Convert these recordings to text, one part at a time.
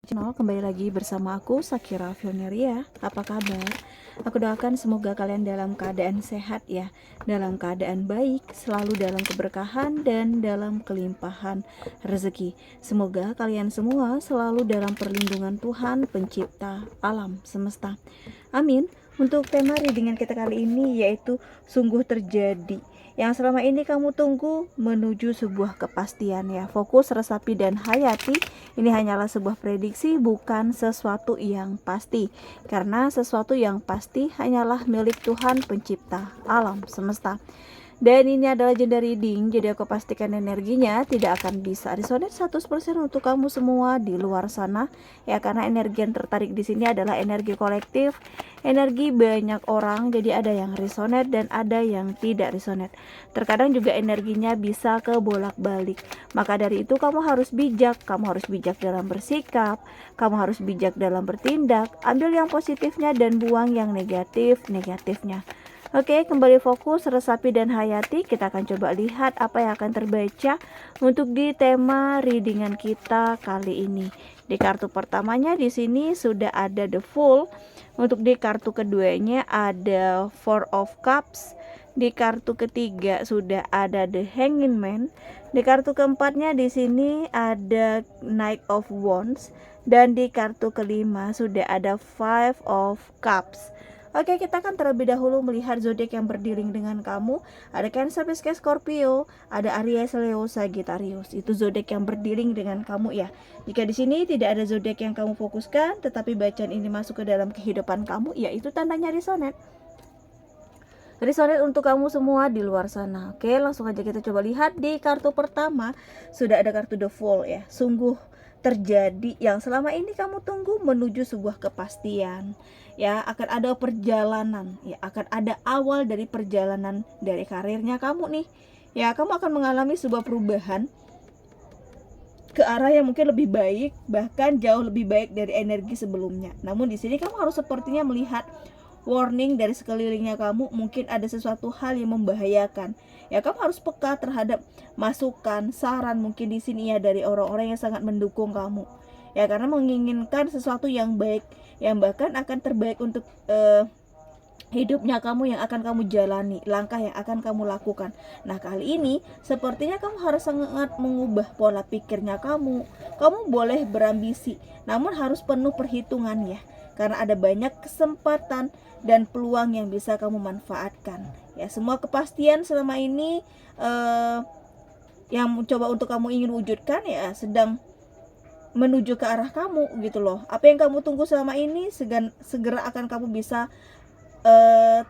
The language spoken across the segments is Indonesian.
Channel, kembali lagi bersama aku Sakira Filneria. Apa kabar? Aku doakan semoga kalian dalam keadaan sehat ya, dalam keadaan baik, selalu dalam keberkahan dan dalam kelimpahan rezeki. Semoga kalian semua selalu dalam perlindungan Tuhan pencipta alam semesta. Amin. Untuk tema readingan kita kali ini yaitu sungguh terjadi. Yang selama ini kamu tunggu menuju sebuah kepastian ya. Fokus, resapi, dan hayati. Ini hanyalah sebuah prediksi, bukan sesuatu yang pasti. Karena sesuatu yang pasti hanyalah milik Tuhan pencipta alam semesta. Dan ini adalah jenda reading, jadi aku pastikan energinya tidak akan bisa resonate 100% untuk kamu semua di luar sana ya, karena energi yang tertarik di sini adalah energi kolektif, energi banyak orang, jadi ada yang resonate dan ada yang tidak resonate. Terkadang juga energinya bisa ke bolak-balik. Maka dari itu kamu harus bijak dalam bersikap, kamu harus bijak dalam bertindak, ambil yang positifnya dan buang yang negatifnya. Oke, kembali fokus, resapi, dan hayati. Kita akan coba lihat apa yang akan terbaca untuk di tema readingan kita kali ini. Di kartu pertamanya di sini sudah ada The Fool. Untuk di kartu keduanya ada Four of Cups. Di kartu ketiga sudah ada The Hanging Man. Di kartu keempatnya di sini ada Knight of Wands. Dan di kartu kelima sudah ada Five of Cups. Oke, kita akan terlebih dahulu melihat zodiak yang berdiri dengan kamu. Ada Cancer, Pisces, Scorpio, ada Aries, Leo, Sagittarius. Itu zodiak yang berdiri dengan kamu ya. Jika di sini tidak ada zodiak yang kamu fokuskan, tetapi bacaan ini masuk ke dalam kehidupan kamu, ya itu tandanya resonate. Resonate untuk kamu semua di luar sana. Oke, langsung aja kita coba lihat di kartu pertama. Sudah ada kartu The Fool ya. Sungguh terjadi yang selama ini kamu tunggu menuju sebuah kepastian ya, akan ada perjalanan ya, akan ada awal dari perjalanan dari karirnya kamu nih ya. Kamu akan mengalami sebuah perubahan ke arah yang mungkin lebih baik, bahkan jauh lebih baik dari energi sebelumnya. Namun di sini kamu harus sepertinya melihat warning dari sekelilingnya kamu, mungkin ada sesuatu hal yang membahayakan. Ya, kamu harus peka terhadap masukan, saran mungkin di sini ya dari orang-orang yang sangat mendukung kamu. Ya, karena menginginkan sesuatu yang baik, yang bahkan akan terbaik untuk hidupnya kamu, yang akan kamu jalani, langkah yang akan kamu lakukan. Nah, kali ini sepertinya kamu harus sangat mengubah pola pikirnya kamu. Kamu boleh berambisi, namun harus penuh perhitungan ya. Karena ada banyak kesempatan dan peluang yang bisa kamu manfaatkan. Ya, semua kepastian selama ini yang mencoba untuk kamu ingin wujudkan ya sedang menuju ke arah kamu gitu loh. Apa yang kamu tunggu selama ini segera akan kamu bisa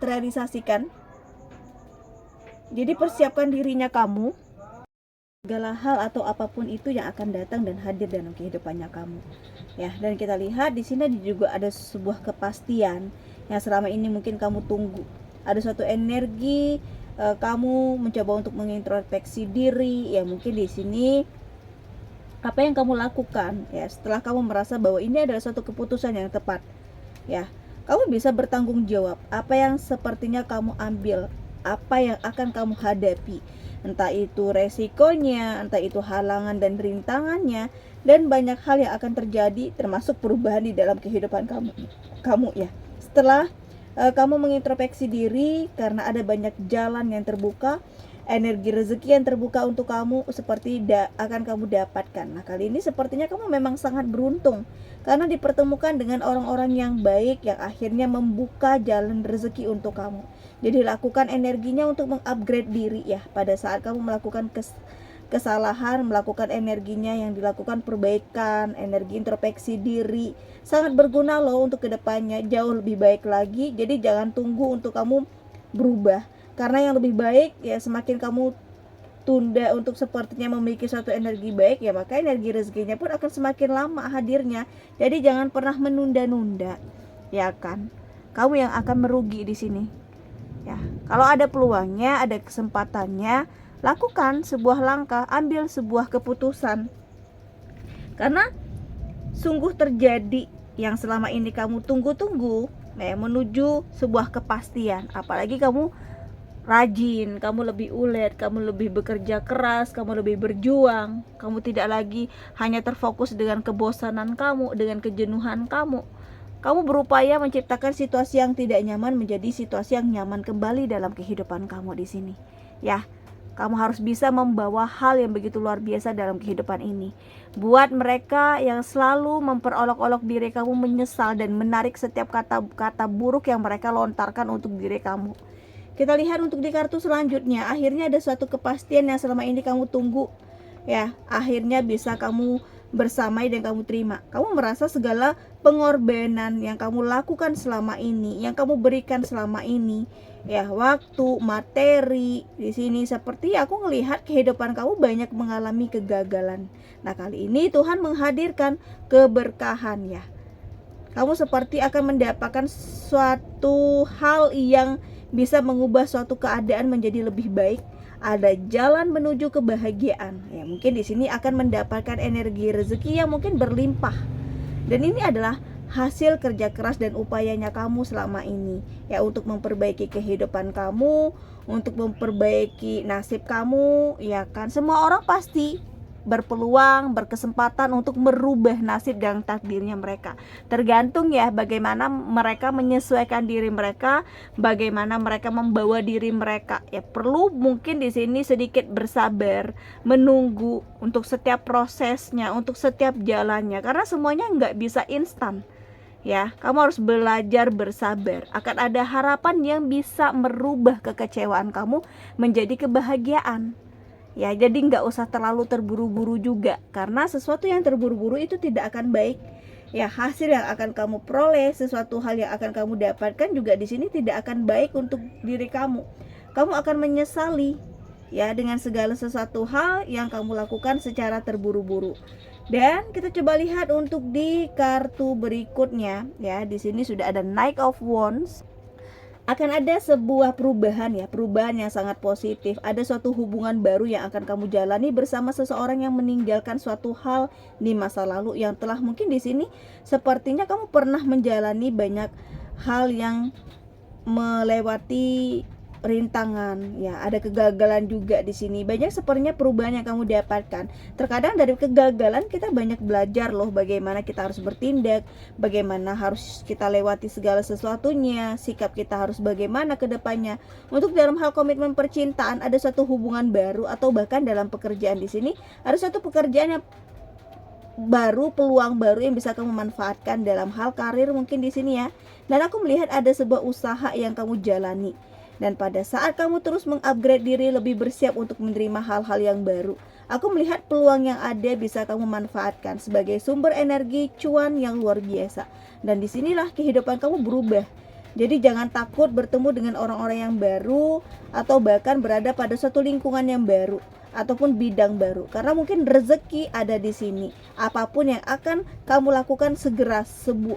terrealisasikan. Jadi persiapkan dirinya kamu, segala hal atau apapun itu yang akan datang dan hadir dalam kehidupannya kamu. Ya, dan kita lihat di sini juga ada sebuah kepastian yang selama ini mungkin kamu tunggu. Ada suatu energi kamu mencoba untuk mengintrospeksi diri ya, mungkin di sini apa yang kamu lakukan ya setelah kamu merasa bahwa ini adalah suatu keputusan yang tepat ya. Kamu bisa bertanggung jawab apa yang sepertinya kamu ambil, apa yang akan kamu hadapi, entah itu resikonya, entah itu halangan dan rintangannya, dan banyak hal yang akan terjadi termasuk perubahan di dalam kehidupan kamu ya. Setelah kamu mengintrospeksi diri, karena ada banyak jalan yang terbuka, energi rezeki yang terbuka untuk kamu seperti akan kamu dapatkan. Nah, kali ini sepertinya kamu memang sangat beruntung karena dipertemukan dengan orang-orang yang baik yang akhirnya membuka jalan rezeki untuk kamu. Jadi lakukan energinya untuk mengupgrade diri ya. Pada saat kamu melakukan kesalahan, melakukan energinya yang dilakukan perbaikan, energi introspeksi diri sangat berguna loh untuk kedepannya, jauh lebih baik lagi. Jadi jangan tunggu untuk kamu berubah, karena yang lebih baik ya semakin kamu tunda untuk sepertinya memiliki suatu energi baik ya, maka energi rezekinya pun akan semakin lama hadirnya. Jadi jangan pernah menunda-nunda ya kan, kamu yang akan merugi di sini ya. Kalau ada peluangnya, ada kesempatannya, lakukan sebuah langkah, ambil sebuah keputusan, karena sungguh terjadi yang selama ini kamu tunggu-tunggu menuju sebuah kepastian. Apalagi kamu rajin, kamu lebih ulet, kamu lebih bekerja keras, kamu lebih berjuang, kamu tidak lagi hanya terfokus dengan kebosanan kamu, dengan kejenuhan kamu. Kamu berupaya menciptakan situasi yang tidak nyaman menjadi situasi yang nyaman kembali dalam kehidupan kamu di sini. Ya, kamu harus bisa membawa hal yang begitu luar biasa dalam kehidupan ini. Buat mereka yang selalu memperolok-olok diri kamu menyesal dan menarik setiap kata-kata buruk yang mereka lontarkan untuk diri kamu. Kita lihat untuk di kartu selanjutnya, akhirnya ada suatu kepastian yang selama ini kamu tunggu. Ya, akhirnya bisa kamu bersamai dan kamu terima. Kamu merasa segala pengorbanan yang kamu lakukan selama ini, yang kamu berikan selama ini, ya, waktu, materi, di sini seperti aku melihat kehidupan kamu banyak mengalami kegagalan. Nah, kali ini Tuhan menghadirkan keberkahan ya. Kamu seperti akan mendapatkan suatu hal yang bisa mengubah suatu keadaan menjadi lebih baik. Ada jalan menuju kebahagiaan. Ya, mungkin di sini akan mendapatkan energi rezeki yang mungkin berlimpah. Dan ini adalah hasil kerja keras dan upayanya kamu selama ini. Ya, untuk memperbaiki kehidupan kamu, untuk memperbaiki nasib kamu, ya kan? Semua orang pasti berpeluang, berkesempatan untuk merubah nasib dan takdirnya mereka. Tergantung ya bagaimana mereka menyesuaikan diri mereka, bagaimana mereka membawa diri mereka. Ya, perlu mungkin di sini sedikit bersabar, menunggu untuk setiap prosesnya, untuk setiap jalannya, karena semuanya nggak bisa instan. Ya, kamu harus belajar bersabar. Akan ada harapan yang bisa merubah kekecewaan kamu menjadi kebahagiaan. Ya, jadi nggak usah terlalu terburu-buru juga, karena sesuatu yang terburu-buru itu tidak akan baik. Ya, hasil yang akan kamu peroleh, sesuatu hal yang akan kamu dapatkan juga di sini tidak akan baik untuk diri kamu. Kamu akan menyesali ya dengan segala sesuatu hal yang kamu lakukan secara terburu-buru. Dan kita coba lihat untuk di kartu berikutnya ya. Di sini sudah ada Knight of Wands. Akan ada sebuah perubahan ya, perubahan yang sangat positif. Ada suatu hubungan baru yang akan kamu jalani bersama seseorang yang meninggalkan suatu hal di masa lalu yang telah mungkin di sini sepertinya kamu pernah menjalani banyak hal yang melewati rintangan ya, ada kegagalan juga di sini. Banyak sepertinya perubahan yang kamu dapatkan. Terkadang dari kegagalan kita banyak belajar loh, bagaimana kita harus bertindak, bagaimana harus kita lewati segala sesuatunya, sikap kita harus bagaimana ke depannya. Untuk dalam hal komitmen percintaan ada satu hubungan baru, atau bahkan dalam pekerjaan di sini ada satu pekerjaan yang baru, peluang baru yang bisa kamu manfaatkan dalam hal karir mungkin di sini ya. Dan aku melihat ada sebuah usaha yang kamu jalani. Dan pada saat kamu terus mengupgrade diri, lebih bersiap untuk menerima hal-hal yang baru, aku melihat peluang yang ada bisa kamu manfaatkan sebagai sumber energi cuan yang luar biasa. Dan disinilah kehidupan kamu berubah. Jadi jangan takut bertemu dengan orang-orang yang baru, atau bahkan berada pada suatu lingkungan yang baru ataupun bidang baru, karena mungkin rezeki ada di sini. Apapun yang akan kamu lakukan, segera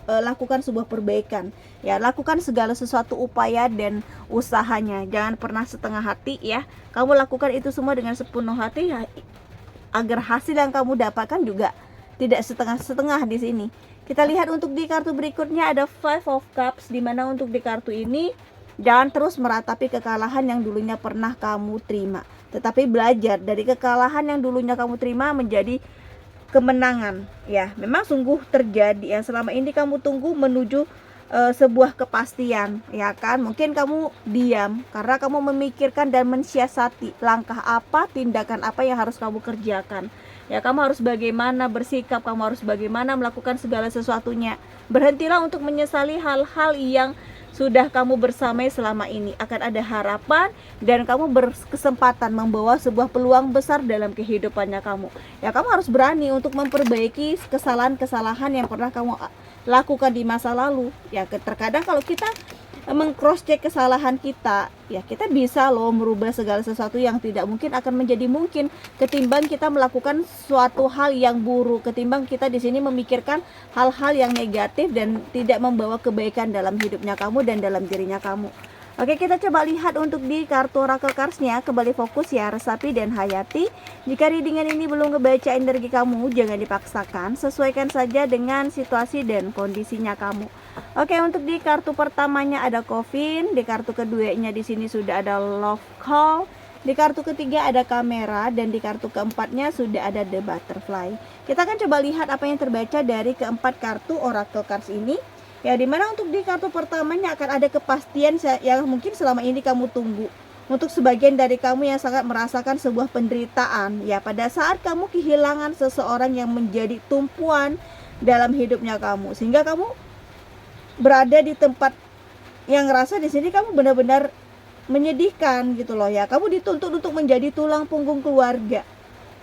lakukan sebuah perbaikan ya, lakukan segala sesuatu upaya dan usahanya, jangan pernah setengah hati ya. Kamu lakukan itu semua dengan sepenuh hati ya, agar hasil yang kamu dapatkan juga tidak setengah-setengah di sini. Kita lihat untuk di kartu berikutnya ada Five of Cups, dimana untuk di kartu ini jangan terus meratapi kekalahan yang dulunya pernah kamu terima, tetapi belajar dari kekalahan yang dulunya kamu terima menjadi kemenangan ya. Memang sungguh terjadi yang selama ini kamu tunggu menuju sebuah kepastian ya kan. Mungkin kamu diam karena kamu memikirkan dan mensiasati langkah apa, tindakan apa yang harus kamu kerjakan ya. Kamu harus bagaimana bersikap, kamu harus bagaimana melakukan segala sesuatunya. Berhentilah untuk menyesali hal-hal yang sudah kamu bersamai selama ini. Akan ada harapan dan kamu berkesempatan membawa sebuah peluang besar dalam kehidupannya kamu. Ya, kamu harus berani untuk memperbaiki kesalahan-kesalahan yang pernah kamu lakukan di masa lalu. Ya, terkadang kalau kita meng-cross check kesalahan kita, ya kita bisa loh merubah segala sesuatu yang tidak mungkin akan menjadi mungkin, ketimbang kita melakukan suatu hal yang buruk, ketimbang kita di sini memikirkan hal-hal yang negatif dan tidak membawa kebaikan dalam hidupnya kamu dan dalam dirinya kamu. Oke, kita coba lihat untuk di kartu Oracle Cards-nya. Kembali fokus ya, resapi dan hayati. Jika readingan ini belum ngebaca energi kamu, jangan dipaksakan, sesuaikan saja dengan situasi dan kondisinya kamu. Oke, untuk di kartu pertamanya ada coffin, di kartu keduanya di sini sudah ada love call, di kartu ketiga ada kamera, dan di kartu keempatnya sudah ada the butterfly. Kita akan coba lihat apa yang terbaca dari keempat kartu oracle cards ini. Ya, dimana untuk di kartu pertamanya akan ada kepastian yang mungkin selama ini kamu tunggu. Untuk sebagian dari kamu yang sangat merasakan sebuah penderitaan, ya pada saat kamu kehilangan seseorang yang menjadi tumpuan dalam hidupnya kamu, sehingga kamu berada di tempat yang ngerasa di sini kamu benar-benar menyedihkan gitu loh ya. Kamu dituntut untuk menjadi tulang punggung keluarga.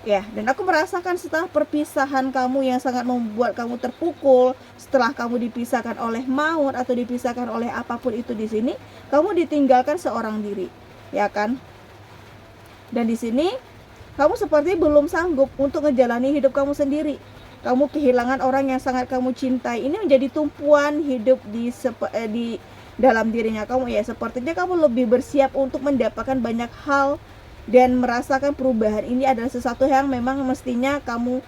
Ya, dan aku merasakan setelah perpisahan kamu yang sangat membuat kamu terpukul, setelah kamu dipisahkan oleh maut atau dipisahkan oleh apapun itu di sini, kamu ditinggalkan seorang diri, ya kan? Dan di sini kamu seperti belum sanggup untuk menjalani hidup kamu sendiri. Kamu kehilangan orang yang sangat kamu cintai. Ini menjadi tumpuan hidup di dalam dirinya kamu ya. Sepertinya kamu lebih bersiap untuk mendapatkan banyak hal dan merasakan perubahan. Ini adalah sesuatu yang memang mestinya kamu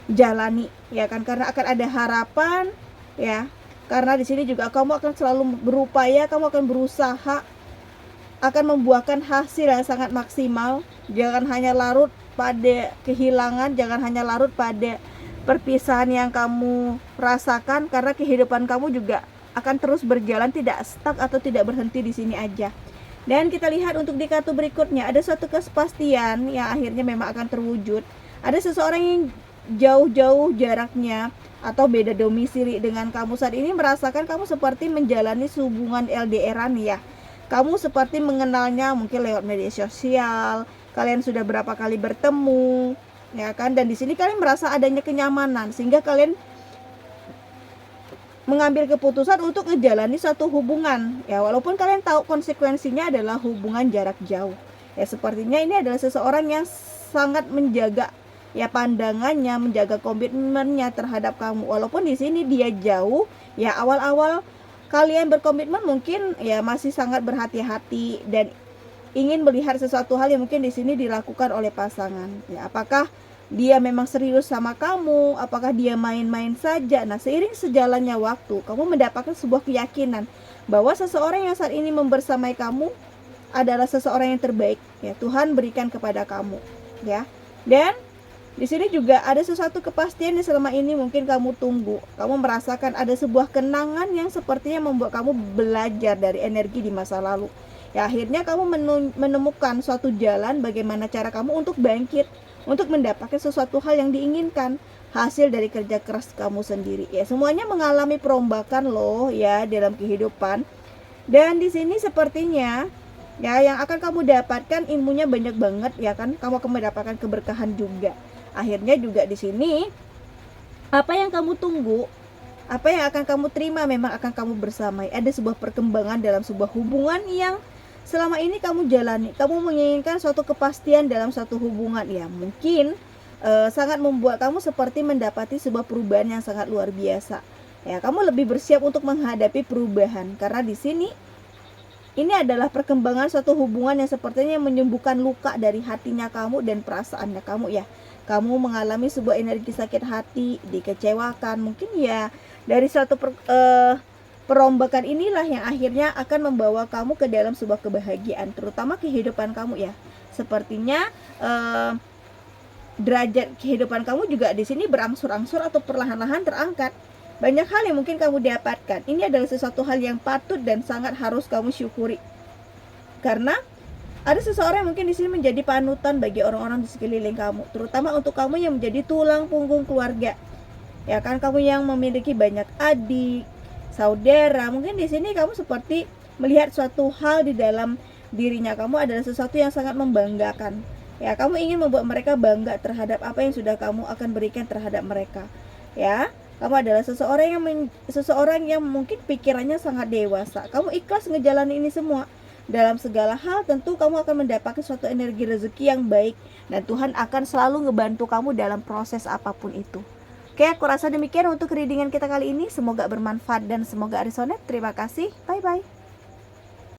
jalani, ya kan? Karena akan ada harapan, ya. Karena di sini juga kamu akan selalu berupaya, kamu akan berusaha, akan membuahkan hasil yang sangat maksimal. Jangan hanya larut pada kehilangan, jangan hanya larut pada perpisahan yang kamu rasakan, karena kehidupan kamu juga akan terus berjalan, tidak stuck atau tidak berhenti di sini aja. Dan kita lihat untuk di kartu berikutnya ada suatu kepastian yang akhirnya memang akan terwujud. Ada seseorang yang jauh-jauh jaraknya atau beda domisili dengan kamu saat ini, merasakan kamu seperti menjalani hubungan LDR-an ya. Kamu seperti mengenalnya mungkin lewat media sosial, kalian sudah berapa kali bertemu, ya kan? Dan di sini kalian merasa adanya kenyamanan sehingga kalian mengambil keputusan untuk menjalani suatu hubungan, ya walaupun kalian tahu konsekuensinya adalah hubungan jarak jauh. Ya sepertinya ini adalah seseorang yang sangat menjaga ya pandangannya, menjaga komitmennya terhadap kamu. Walaupun di sini dia jauh, ya awal-awal kalian berkomitmen mungkin ya masih sangat berhati-hati dan ingin melihat sesuatu hal yang mungkin di sini dilakukan oleh pasangan. Ya, apakah dia memang serius sama kamu? Apakah dia main-main saja? Nah, seiring sejalannya waktu, kamu mendapatkan sebuah keyakinan bahwa seseorang yang saat ini membersamai kamu adalah seseorang yang terbaik. Ya, Tuhan berikan kepada kamu. Ya, dan di sini juga ada sesuatu kepastian yang selama ini mungkin kamu tunggu. Kamu merasakan ada sebuah kenangan yang sepertinya membuat kamu belajar dari energi di masa lalu. Ya, akhirnya kamu menemukan suatu jalan bagaimana cara kamu untuk bangkit, untuk mendapatkan sesuatu hal yang diinginkan, hasil dari kerja keras kamu sendiri. Ya, semuanya mengalami perombakan loh ya dalam kehidupan. Dan di sini sepertinya ya yang akan kamu dapatkan ilmunya banyak banget ya kan. Kamu akan mendapatkan keberkahan juga. Akhirnya juga di sini apa yang kamu tunggu, apa yang akan kamu terima memang akan kamu bersamai. Ada sebuah perkembangan dalam sebuah hubungan yang selama ini kamu jalani. Kamu menginginkan suatu kepastian dalam suatu hubungan ya, mungkin sangat membuat kamu seperti mendapati sebuah perubahan yang sangat luar biasa. Ya, kamu lebih bersiap untuk menghadapi perubahan karena di sini ini adalah perkembangan suatu hubungan yang sepertinya menyembuhkan luka dari hatinya kamu dan perasaannya kamu ya. Kamu mengalami sebuah energi sakit hati, dikecewakan, mungkin ya dari suatu perombakan inilah yang akhirnya akan membawa kamu ke dalam sebuah kebahagiaan, terutama kehidupan kamu ya. Sepertinya derajat kehidupan kamu juga di sini berangsur-angsur atau perlahan-lahan terangkat. Banyak hal yang mungkin kamu dapatkan. Ini adalah sesuatu hal yang patut dan sangat harus kamu syukuri. Karena ada seseorang yang mungkin di sini menjadi panutan bagi orang-orang di sekeliling kamu, terutama untuk kamu yang menjadi tulang punggung keluarga. Ya kan, kamu yang memiliki banyak adik, saudara, mungkin di sini kamu seperti melihat suatu hal di dalam dirinya kamu adalah sesuatu yang sangat membanggakan. Ya, kamu ingin membuat mereka bangga terhadap apa yang sudah kamu akan berikan terhadap mereka. Ya, kamu adalah seseorang yang mungkin pikirannya sangat dewasa. Kamu ikhlas ngejalanin ini semua. Dalam segala hal tentu kamu akan mendapatkan suatu energi rezeki yang baik dan Tuhan akan selalu ngebantu kamu dalam proses apapun itu. Oke, aku rasa demikian untuk readingan kita kali ini. Semoga bermanfaat dan semoga resonate. Terima kasih. Bye-bye.